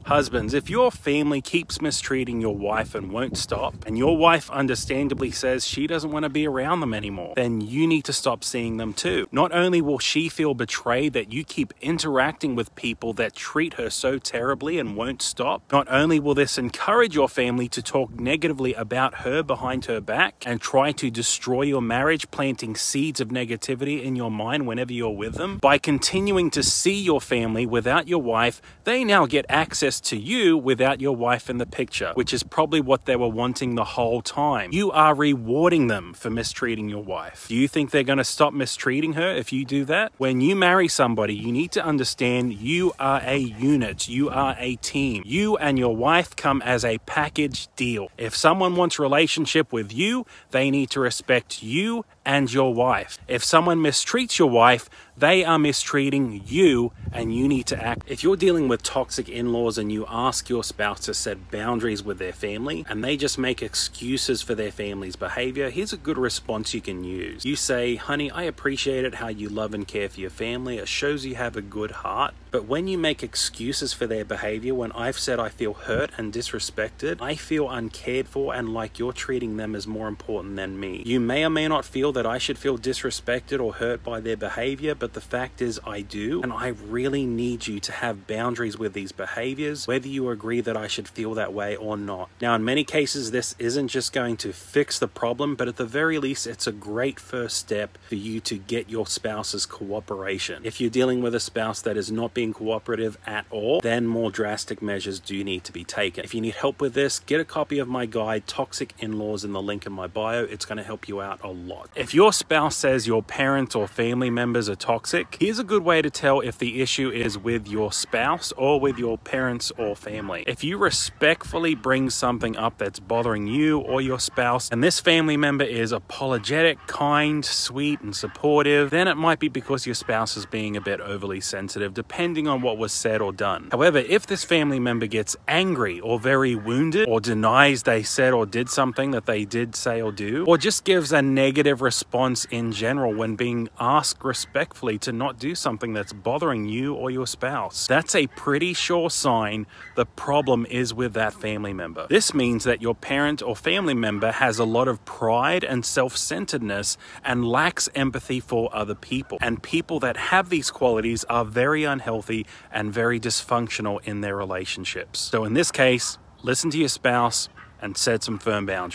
Husbands, if your family keeps mistreating your wife and won't stop, and your wife understandably says she doesn't want to be around them anymore, then you need to stop seeing them too. Not only will she feel betrayed that you keep interacting with people that treat her so terribly and won't stop, not only will this encourage your family to talk negatively about her behind her back and try to destroy your marriage, planting seeds of negativity in your mind whenever you're with them, by continuing to see your family without your wife, they now get access to you without your wife in the picture, which is probably what they were wanting the whole time. You are rewarding them for mistreating your wife. Do you think they're going to stop mistreating her if you do that? When you marry somebody, you need to understand you are a unit. You are a team. You and your wife come as a package deal. If someone wants a relationship with you, they need to respect you and your wife. If someone mistreats your wife, they are mistreating you and you need to act. If you're dealing with toxic in-laws and you ask your spouse to set boundaries with their family and they just make excuses for their family's behavior, here's a good response you can use. You say, honey, I appreciate it how you love and care for your family. It shows you have a good heart. But when you make excuses for their behavior, when I've said I feel hurt and disrespected, I feel uncared for and like you're treating them as more important than me. You may or may not feel that I should feel disrespected or hurt by their behavior, but the fact is I do, and I really need you to have boundaries with these behaviors, whether you agree that I should feel that way or not. Now, in many cases, this isn't just going to fix the problem, but at the very least, it's a great first step for you to get your spouse's cooperation. If you're dealing with a spouse that is not being cooperative at all, then more drastic measures do need to be taken. If you need help with this, get a copy of my guide, Toxic In-Laws, in the link in my bio. It's going to help you out a lot. If your spouse says your parents or family members are toxic, here's a good way to tell if the issue is with your spouse or with your parents or family. If you respectfully bring something up that's bothering you or your spouse, and this family member is apologetic, kind, sweet, and supportive, then it might be because your spouse is being a bit overly sensitive, depending on what was said or done. However, if this family member gets angry or very wounded, or denies they said or did something that they did say or do, or just gives a negative response in general when being asked respectfully to not do something that's bothering you or your spouse, that's a pretty sure sign the problem is with that family member. This means that your parent or family member has a lot of pride and self-centeredness and lacks empathy for other people. And people that have these qualities are very unhealthy and very dysfunctional in their relationships. So in this case, listen to your spouse and set some firm boundaries.